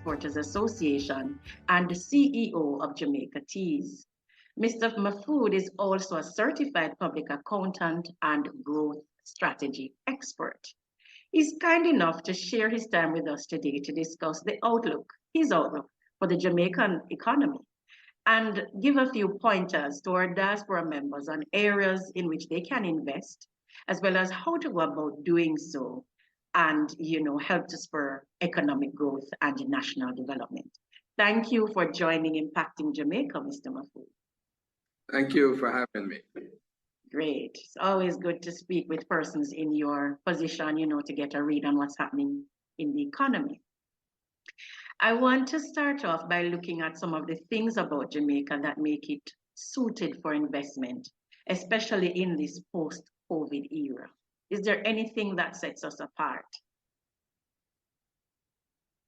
Exporters Association and the CEO of Jamaica Teas. Mr. Mahfood is also a certified public accountant and growth strategy expert. He's kind enough to share his time with us today to discuss his outlook for the Jamaican economy, and give a few pointers to our diaspora members on areas in which they can invest, as well as how to go about doing so and, help to spur economic growth and national development. Thank you for joining Impacting Jamaica, Mr. Mahfood. Thank you for having me. Great. It's always good to speak with persons in your position, to get a read on what's happening in the economy. I want to start off by looking at some of the things about Jamaica that make it suited for investment, especially in this post-COVID era. Is there anything that sets us apart?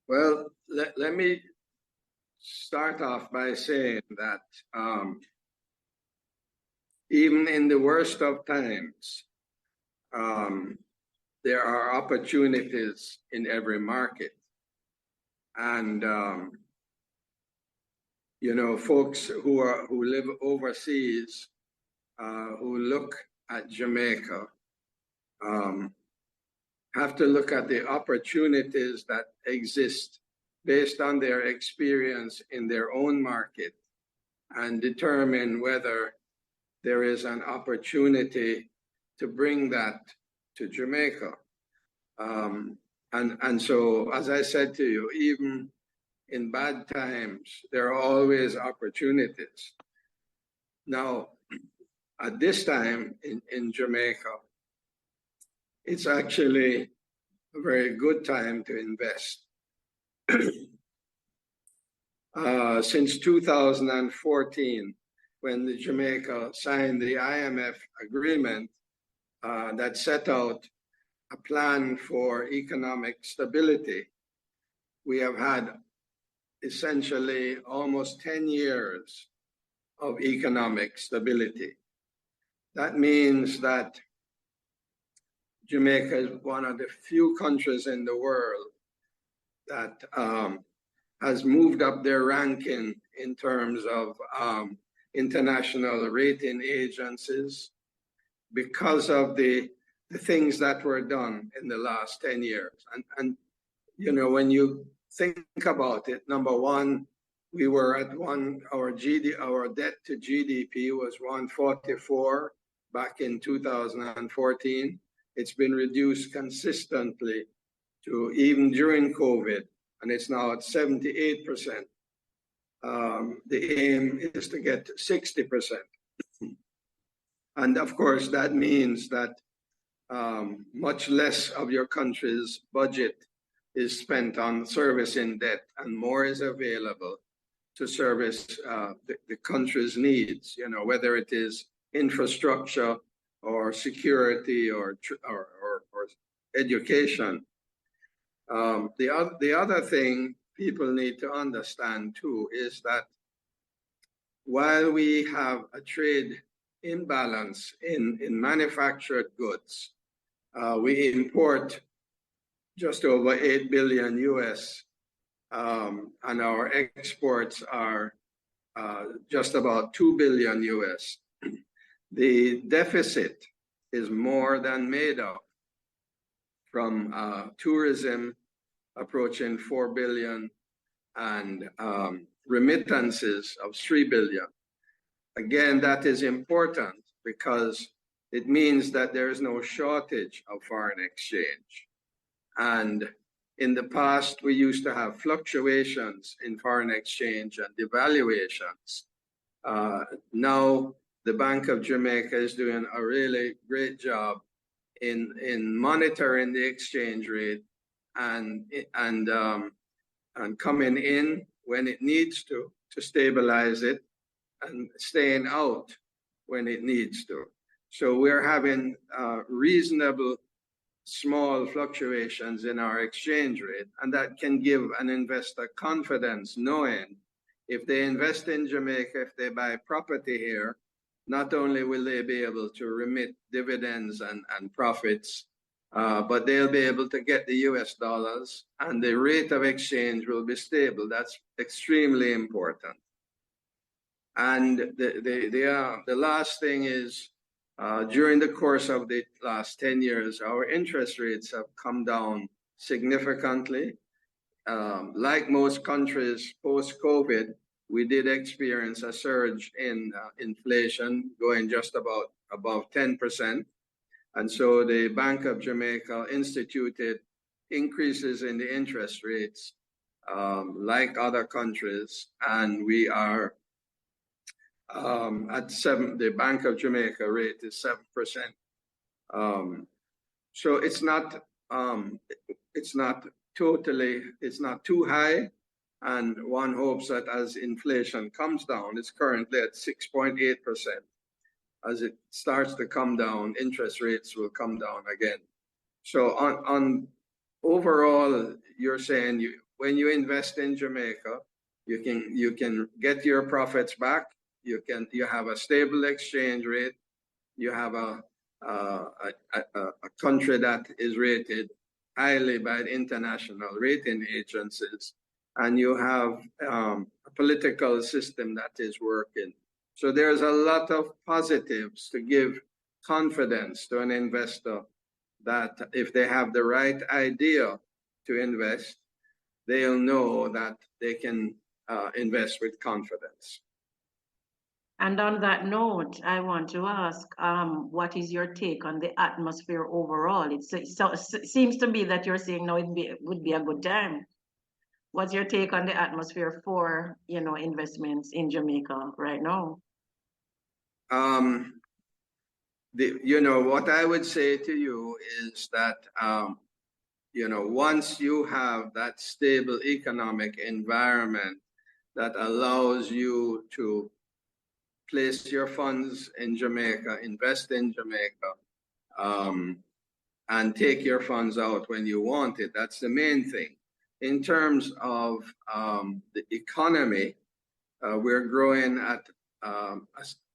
Well, let me start off by saying that even in the worst of times, there are opportunities in every market. And folks who live overseas, who look at Jamaica, have to look at the opportunities that exist based on their experience in their own market and determine whether there is an opportunity to bring that to Jamaica. And so, as I said to you, even in bad times, there are always opportunities. Now, at this time in Jamaica, it's actually a very good time to invest. Since 2014, when the Jamaica signed the IMF agreement that set out a plan for economic stability, we have had essentially almost 10 years of economic stability. That means that Jamaica is one of the few countries in the world that has moved up their ranking in terms of international rating agencies because of the things that were done in the last 10 years. And when you think about it, number one, we were at our debt to GDP was 144 back in 2014. It's been reduced consistently to even during COVID, and it's now at 78%. The aim is to get to 60%. And of course, that means that much less of your country's budget is spent on servicing debt, and more is available to service the country's needs, whether it is infrastructure or security or education. The other thing people need to understand too is that while we have a trade imbalance in manufactured goods, we import just over 8 billion US, and our exports are just about 2 billion US. The deficit is more than made up from tourism approaching 4 billion and remittances of 3 billion. Again, that is important because it means that there is no shortage of foreign exchange. And in the past, we used to have fluctuations in foreign exchange and devaluations. Now, the Bank of Jamaica is doing a really great job in monitoring the exchange rate and coming in when it needs to stabilize it and staying out when it needs to. So we're having reasonable small fluctuations in our exchange rate, and that can give an investor confidence knowing if they invest in Jamaica, if they buy property here, not only will they be able to remit dividends and profits but they'll be able to get the US dollars and the rate of exchange will be stable. That's extremely important. And the last thing is, during the course of the last 10 years, our interest rates have come down significantly. Like most countries post-COVID, we did experience a surge in inflation going just about above 10%. And so the Bank of Jamaica instituted increases in the interest rates like other countries. And we are at 7%, the Bank of Jamaica rate is 7%. So it's not too high, and one hopes that as inflation comes down, it's currently at 6.8%. As it starts to come down, interest rates will come down again. So on overall, you're saying when you invest in Jamaica, you can get your profits back. You have a stable exchange rate. You have a country that is rated highly by the international rating agencies, and you have a political system that is working. So there's a lot of positives to give confidence to an investor that if they have the right idea to invest, they'll know that they can invest with confidence. And on that note, I want to ask, what is your take on the atmosphere overall? It seems to be that you're saying now it would be a good time. What's your take on the atmosphere for, investments in Jamaica right now? What I would say to you is that, once you have that stable economic environment that allows you to place your funds in Jamaica, invest in Jamaica, and take your funds out when you want it, that's the main thing. In terms of the economy, we're growing at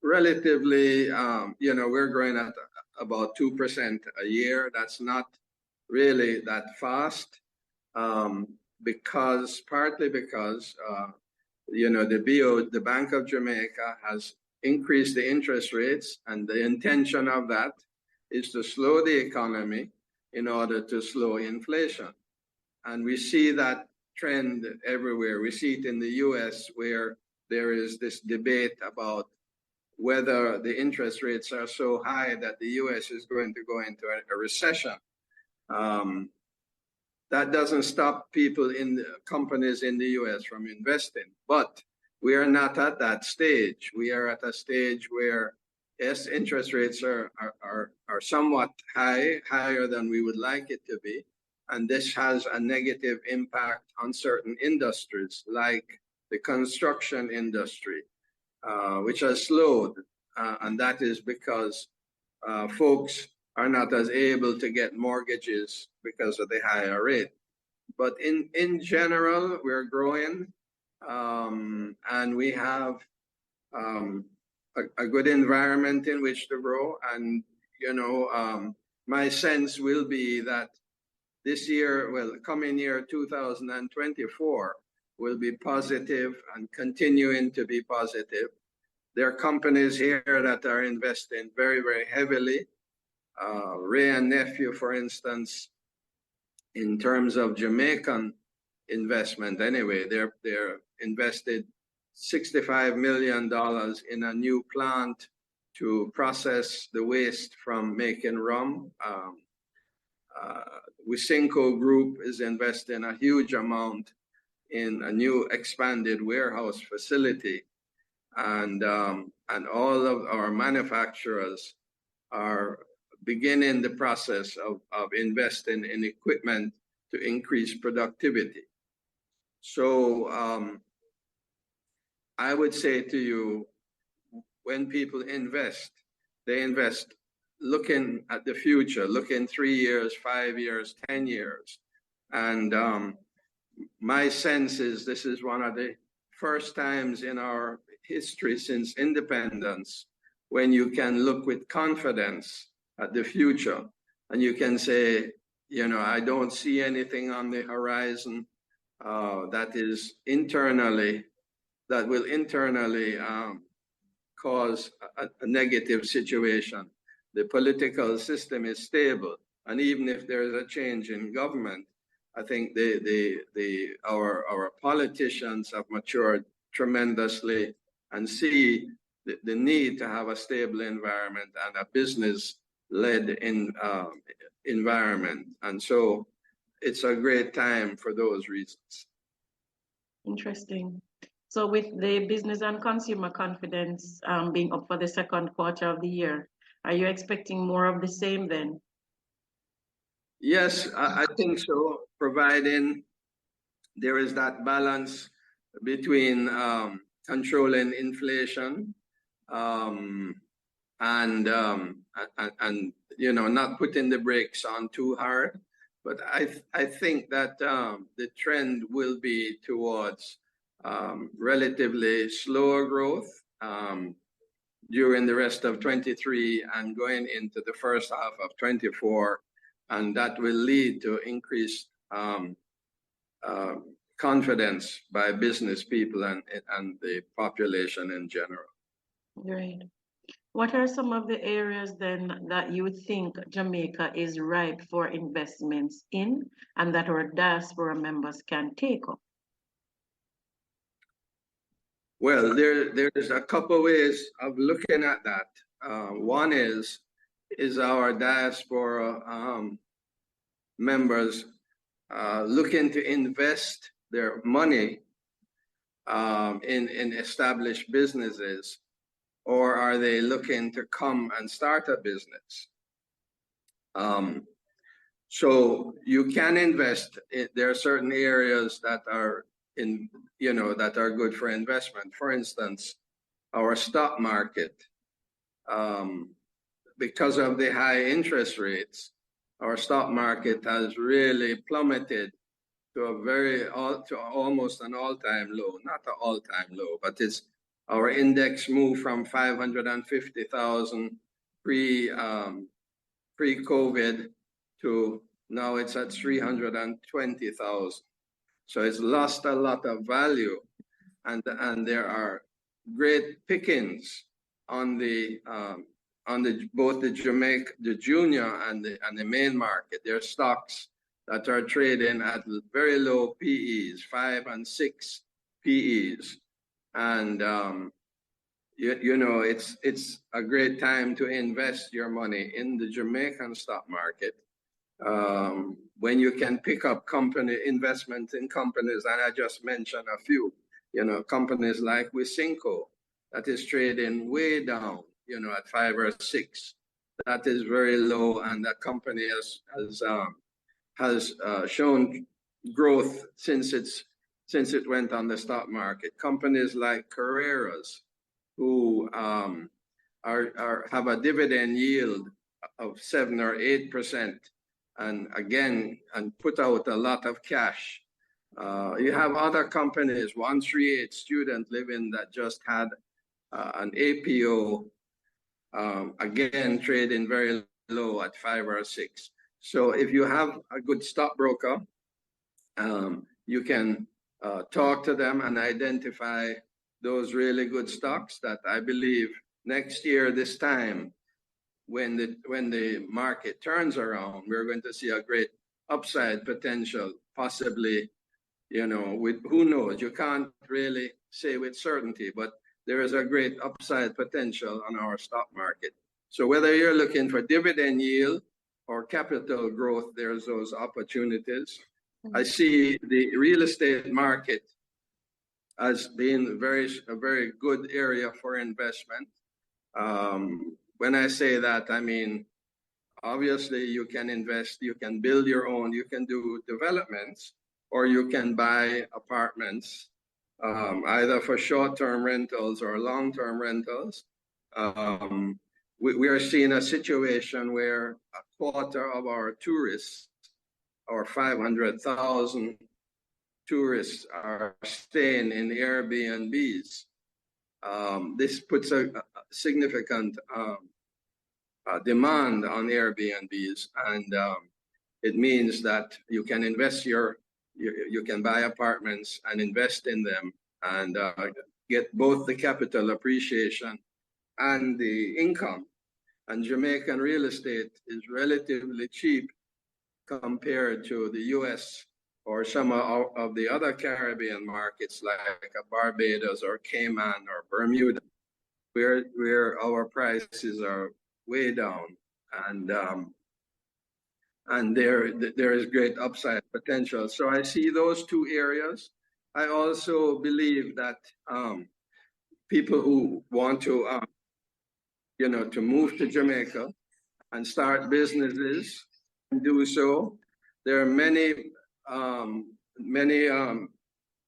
relatively, we're growing at about 2% a year. That's not really that fast, partly because the Bank of Jamaica has increased the interest rates, and the intention of that is to slow the economy in order to slow inflation. And we see that trend everywhere. We see it in the US, where there is this debate about whether the interest rates are so high that the US is going to go into a recession. That doesn't stop people in the companies in the US from investing, but we are not at that stage. We are at a stage where, yes, interest rates are somewhat higher than we would like it to be. And this has a negative impact on certain industries, like the construction industry, which has slowed. And that is because folks are not as able to get mortgages because of the higher rate. But in general, we're growing, and we have a good environment in which to grow. And, my sense will be that this year, coming year 2024, will be positive and continuing to be positive. There are companies here that are investing very, very heavily. Ray and Nephew, for instance, in terms of Jamaican investment, anyway, they're invested $65 million in a new plant to process the waste from making rum. Wisinco Group is investing a huge amount in a new expanded warehouse facility, and all of our manufacturers are beginning the process of investing in equipment to increase productivity. So I would say to you, when people invest, they invest looking at the future, looking 3 years, 5 years, 10 years. And my sense is this is one of the first times in our history since independence when you can look with confidence at the future. and you can say, you know, I don't see anything on the horizon that will internally cause a negative situation. The political system is stable, and even if there is a change in government, I think our politicians have matured tremendously and see the need to have a stable environment and a business-led environment. And so it's a great time for those reasons. Interesting. So with the business and consumer confidence being up for the second quarter of the year, are you expecting more of the same then? Yes, I think so, providing there is that balance between controlling inflation and you know, not putting the brakes on too hard. But I think that the trend will be towards relatively slower growth during the rest of 23 and going into the first half of 24, and that will lead to increased confidence by business people and the population in general. Great. What are some of the areas then that you think Jamaica is ripe for investments in and that our diaspora members can take up? Well, there's a couple ways of looking at that. One is our diaspora members looking to invest their money in established businesses, or are they looking to come and start a business? So you can invest. There are certain areas that are that are good for investment. For instance, our stock market, because of the high interest rates, our stock market has really plummeted to almost an all-time low. Not an all-time low, but our index moved from 550,000 pre-COVID to now it's at 320,000. So it's lost a lot of value, and there are great pickings on both the junior and the main market. There are stocks that are trading at very low PEs, 5 and 6 PEs, and you know, it's a great time to invest your money in the Jamaican stock market when you can pick up investments in companies, and I just mentioned a few, you know, companies like Wisinco that is trading way down, you know, at 5 or 6. That is very low, and that company has shown growth since it went on the stock market. Companies like Carreras, who have a dividend yield of 7 or 8%, and again, put out a lot of cash. You have other companies, 138 Student Living, that just had an APO, again trading very low at 5 or 6. So if you have a good stockbroker, you can talk to them and identify those really good stocks that I believe next year this time, when the market turns around, we're going to see a great upside potential, possibly, you know, with who knows, you can't really say with certainty, but there is a great upside potential on our stock market. So whether you're looking for dividend yield or capital growth, there's those opportunities. I see the real estate market as being a very good area for investment. When I say that, I mean, obviously you can invest, you can build your own, you can do developments, or you can buy apartments, either for short-term rentals or long-term rentals. We are seeing a situation where a quarter of our tourists, or 500,000 tourists, are staying in Airbnbs. This puts a significant demand on Airbnbs, and it means that you can invest you can buy apartments and invest in them and get both the capital appreciation and the income. And Jamaican real estate is relatively cheap compared to the US or some of the other Caribbean markets like Barbados or Cayman or Bermuda, where our prices are way down, and there is great upside potential. So I see those two areas. I also believe that people who want to to move to Jamaica and start businesses and do so. There are many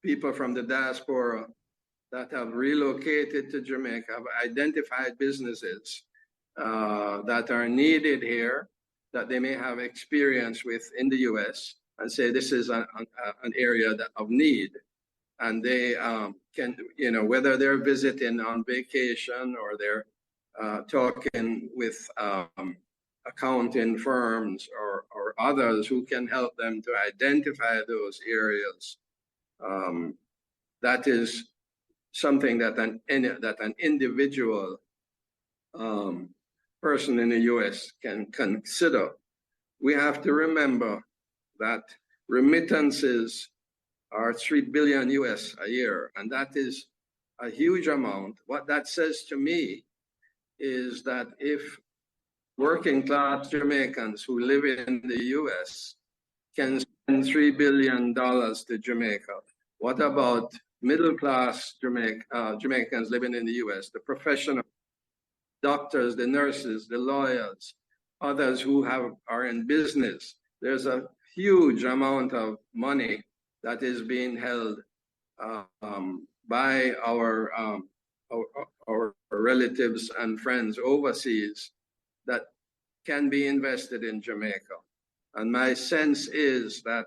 people from the diaspora that have relocated to Jamaica, have identified businesses that are needed here, that they may have experience with in the US, and say this is an area of need. And they can, whether they're visiting on vacation or they're talking with accounting firms or others who can help them to identify those areas. That is something that an individual person in the US can consider. We have to remember that remittances are 3 billion US a year, and that is a huge amount. What that says to me is that if working class Jamaicans who live in the US can spend $3 billion to Jamaica, what about middle class Jamaicans living in the US, the professional doctors, the nurses, the lawyers, others who are in business? There's a huge amount of money that is being held by our relatives and friends overseas that can be invested in Jamaica. And my sense is that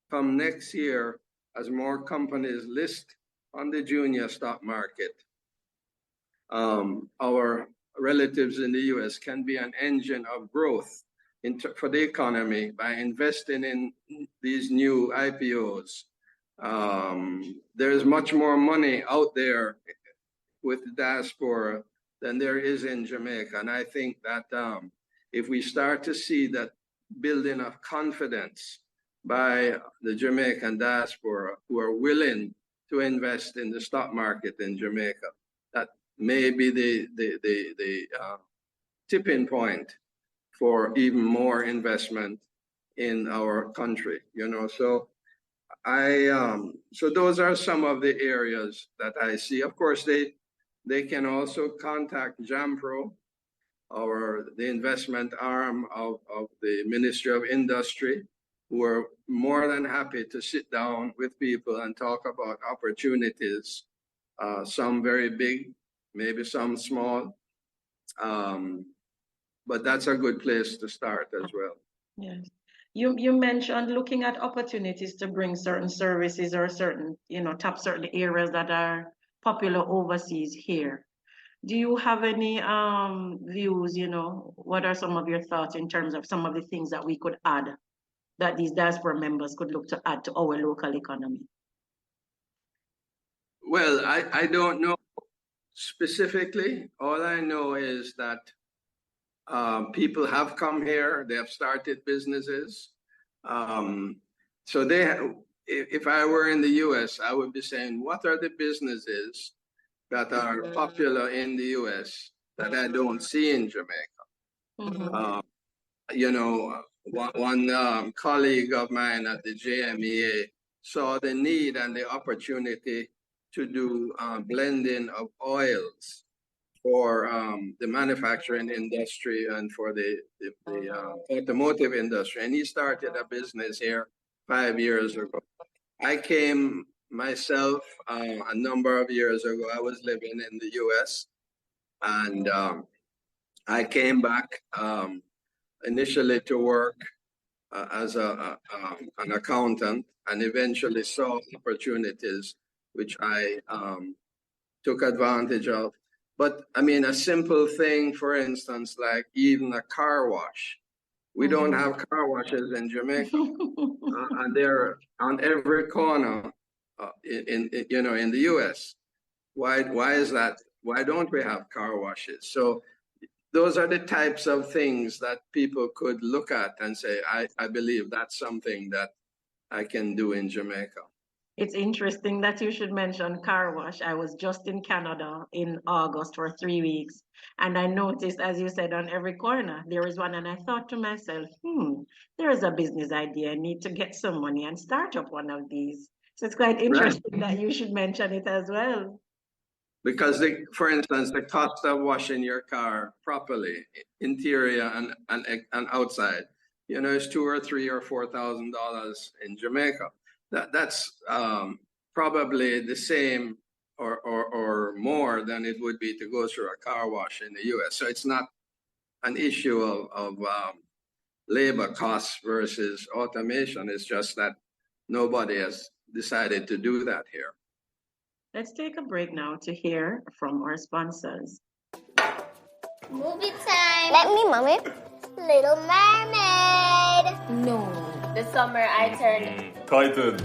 come next year, as more companies list on the junior stock market, our relatives in the US can be an engine of growth for the economy by investing in these new IPOs. There is much more money out there with the diaspora than there is in Jamaica. And I think that if we start to see that building of confidence by the Jamaican diaspora who are willing to invest in the stock market in Jamaica, that may be the tipping point for even more investment in our country, So so those are some of the areas that I see. Of course, they can also contact JAMPRO, or the investment arm of the Ministry of Industry, who are more than happy to sit down with people and talk about opportunities, some very big, maybe some small, but that's a good place to start as well. Yes. You mentioned looking at opportunities to bring certain services or certain, tap certain areas that are popular overseas here. Do you have any views, what are some of your thoughts in terms of some of the things that we could add, that these diaspora members could look to add to our local economy? Well, I don't know specifically. All I know is that people have come here, they have started businesses. So if I were in the US, I would be saying, what are the businesses that are popular in the US that I don't see in Jamaica? Mm-hmm. One colleague of mine at the JMEA saw the need and the opportunity to do blending of oils for the manufacturing industry and for the automotive industry. And he started a business here 5 years ago. I came myself a number of years ago. I was living in the US, and I came back initially to work as an accountant, and eventually saw opportunities which I took advantage of. But I mean, a simple thing, for instance, like even a car wash. We don't have car washes in Jamaica, and they're on every corner in the U.S. Why is that? Why don't we have car washes? So those are the types of things that people could look at and say, I believe that's something that I can do in Jamaica. It's interesting that you should mention car wash. I was just in Canada in August for 3 weeks, and I noticed, as you said, on every corner there is one, and I thought to myself, there is a business idea. I need to get some money and start up one of these. So it's quite interesting that you should mention it as well. Because, for instance, the cost of washing your car properly, interior and outside, is $2,000 or $3,000 or $4,000 in Jamaica. That's probably the same or more than it would be to go through a car wash in the U.S. So it's not an issue of labor costs versus automation. It's just that nobody has decided to do that here. Let's take a break now to hear from our sponsors. Movie time. Let me, Mommy. Little Mermaid. No. This summer I turned Titans.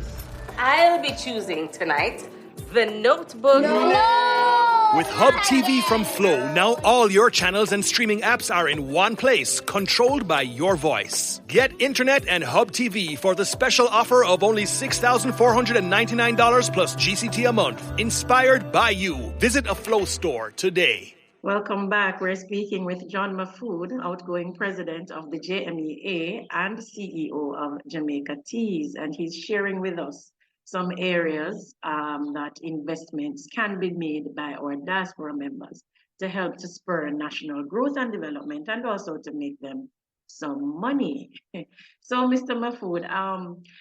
I'll be choosing tonight The Notebook. No. With Hub TV from Flow, now all your channels and streaming apps are in one place, controlled by your voice. Get internet and Hub TV for the special offer of only $6,499 plus GCT a month. Inspired by you. Visit a Flow store today. Welcome back. We're speaking with John Mahfood, outgoing president of the JMEA and CEO of Jamaica Teas, and he's sharing with us some areas that investments can be made by our diaspora members to help to spur national growth and development, and also to make them some money. So, Mr. Mahfood,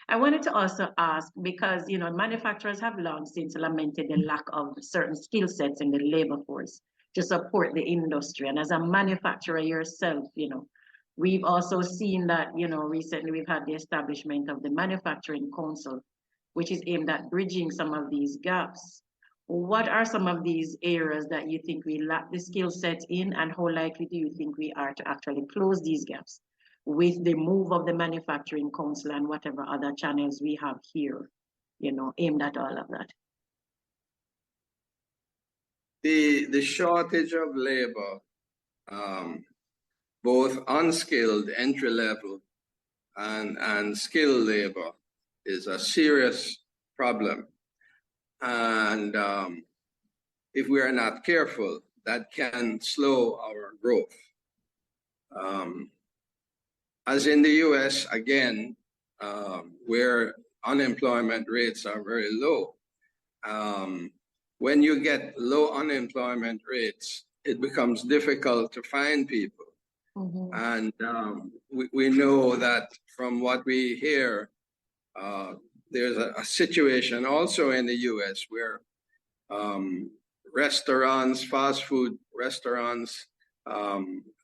I wanted to also ask, because manufacturers have long since lamented the lack of certain skill sets in the labor force to support the industry. And as a manufacturer yourself, we've also seen that, recently we've had the establishment of the Manufacturing Council, which is aimed at bridging some of these gaps. What are some of these areas that you think we lack the skill set in, and how likely do you think we are to actually close these gaps with the move of the Manufacturing Council and whatever other channels we have here, aimed at all of that? The shortage of labor, both unskilled entry level and skilled labor, is a serious problem. And if we are not careful, that can slow our growth. As in the US, again, where unemployment rates are very low, when you get low unemployment rates, it becomes difficult to find people. And we know that from what we hear, there's a situation also in the US where restaurants, fast food restaurants,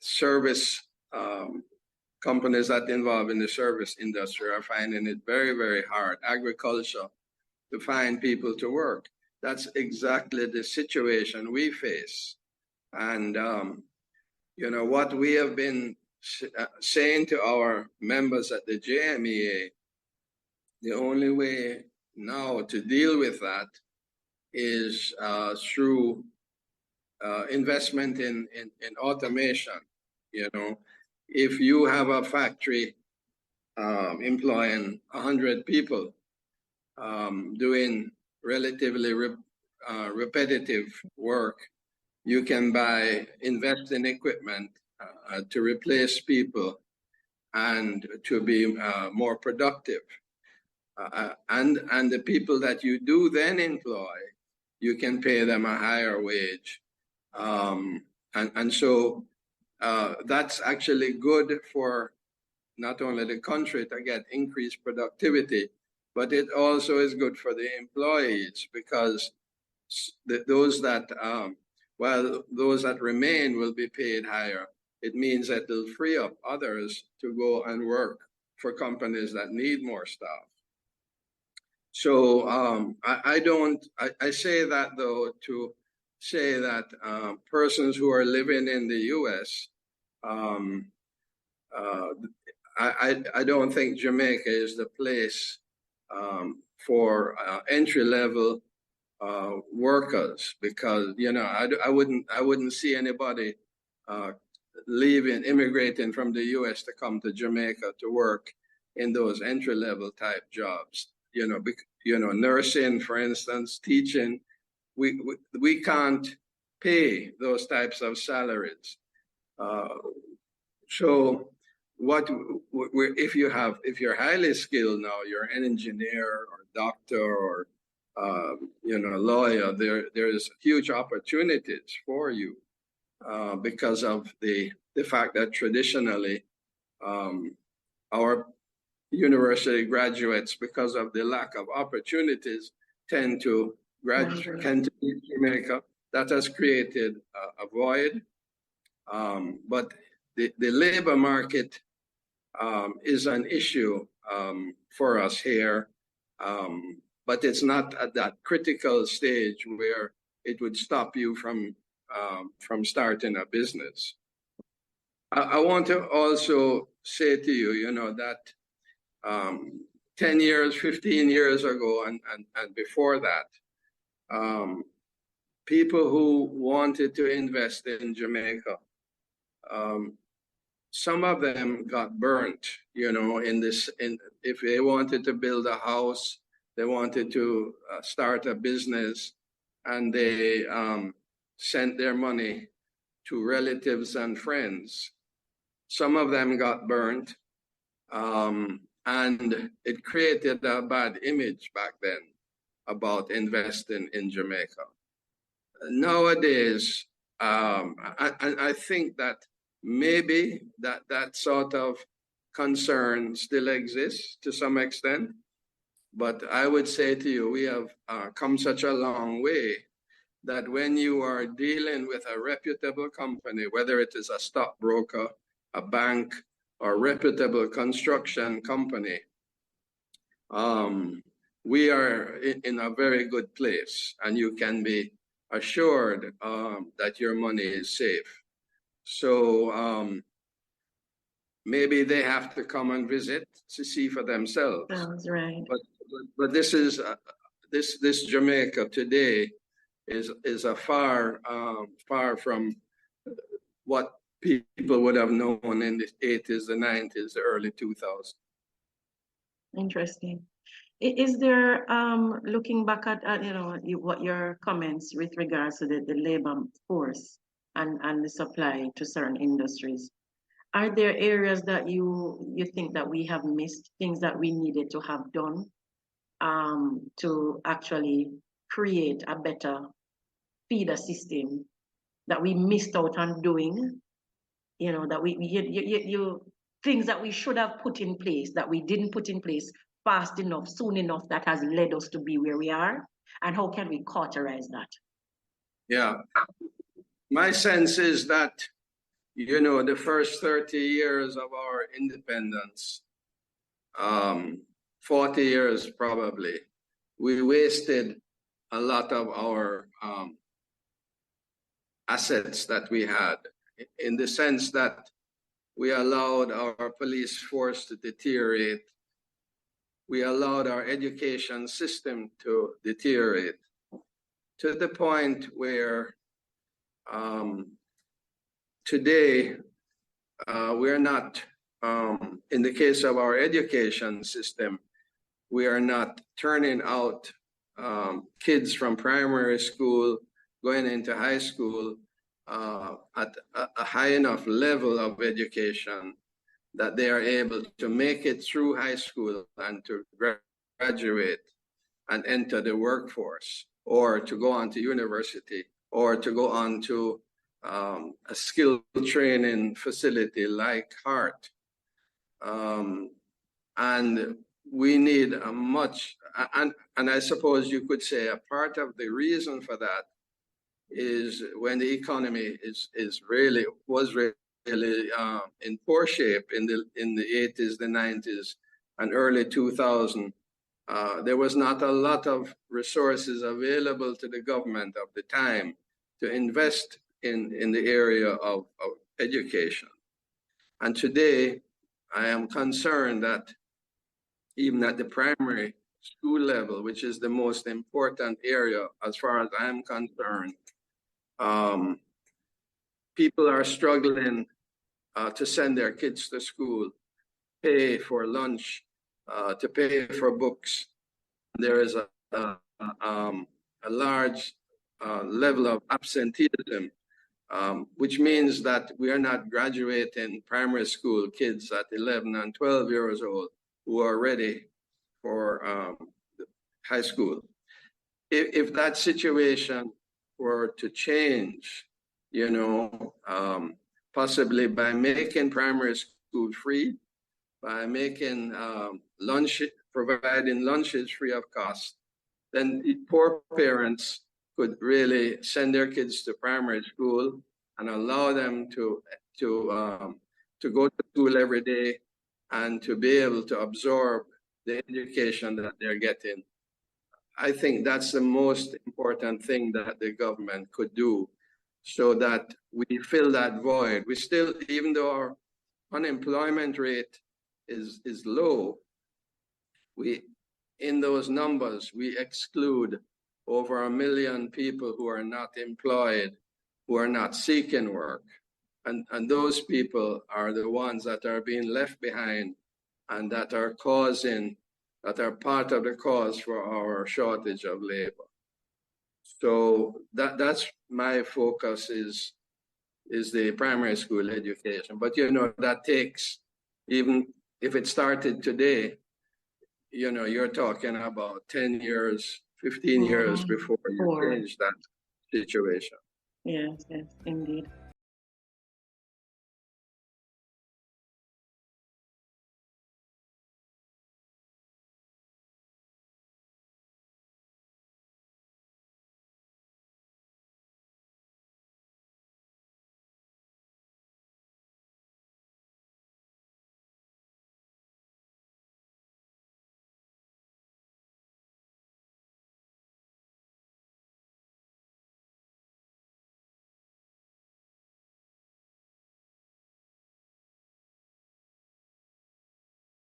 service companies that involve in the service industry are finding it very, very hard, agriculture, to find people to work. That's exactly the situation we face. And, what we have been saying to our members at the JMEA, the only way now to deal with that is through investment in automation. If you have a factory employing 100 people doing relatively repetitive work, you can invest in equipment to replace people and to be more productive. And the people that you do then employ, you can pay them a higher wage. And so that's actually good for not only the country to get increased productivity, but it also is good for the employees, because those that remain will be paid higher. It means that it'll free up others to go and work for companies that need more staff. So I say that though to say that persons who are living in the U.S., I don't think Jamaica is the place for entry-level workers, because I wouldn't see anybody immigrating from the U.S. to come to Jamaica to work in those entry-level type jobs. Nursing, for instance, teaching. We can't pay those types of salaries. So if you're highly skilled now, you're an engineer or doctor or lawyer, there's huge opportunities for you because of the fact that traditionally our university graduates, because of the lack of opportunities, tend to leave Jamaica. That has created a void. But the labor market is an issue for us here, but it's not at that critical stage where it would stop you from starting a business. I want to also say to you, that 10 years, 15 years ago, and before that, people who wanted to invest in Jamaica, some of them got burnt, if they wanted to build a house, they wanted to start a business, and they sent their money to relatives and friends. Some of them got burnt, and it created a bad image back then about investing in Jamaica. Nowadays, I think that maybe that sort of concern still exists to some extent, but I would say to you, we have come such a long way that when you are dealing with a reputable company, whether it is a stockbroker, a bank, or reputable construction company, we are in a very good place, and you can be assured that your money is safe. So maybe they have to come and visit to see for themselves. Sounds right. But this is this Jamaica today is a far from what people would have known in the 80s, the 90s, the early 2000s. Interesting. Is there, looking back at what your comments with regards to the labor force and the supply to certain industries, are there areas that you think that we have missed, things that we needed to have done to actually create a better feeder system that we missed out on doing? That things that we should have put in place that we didn't put in place fast enough, soon enough, that has led us to be where we are, and how can we cauterize that? Yeah, my sense is that the first 30 years of our independence, 40 years probably, we wasted a lot of our assets that we had, in the sense that we allowed our police force to deteriorate. We allowed our education system to deteriorate to the point where today we're not, in the case of our education system, we are not turning out kids from primary school going into high school at a high enough level of education that they are able to make it through high school and to graduate and enter the workforce, or to go on to university, or to go on to a skill training facility like HEART. And we need a much, and I suppose you could say a part of the reason for that is when the economy was really in poor shape in the 80s, the 90s, and early 2000. There was not a lot of resources available to the government of the time invest in the area of education. And today, I am concerned that even at the primary school level, which is the most important area as far as I'm concerned, people are struggling to send their kids to school, pay for lunch, to pay for books. There is a large level of absenteeism, which means that we are not graduating primary school kids at 11 and 12 years old who are ready for high school. If that situation were to change, you know, possibly by making primary school free, by making providing lunches free of cost, then poor parents could really send their kids to primary school and allow them to go to school every day and to be able to absorb the education that they're getting. I think that's the most important thing that the government could do, so that we fill that void. We still, even though our unemployment rate is low, in those numbers, we exclude over 1 million people who are not employed, who are not seeking work. And those people are the ones that are being left behind and that are part of the cause for our shortage of labor. So that's my focus is the primary school education. But you know, that takes, even if it started today, you know, you're talking about 10 years, 15 years before you change that situation. Yes, yes, indeed.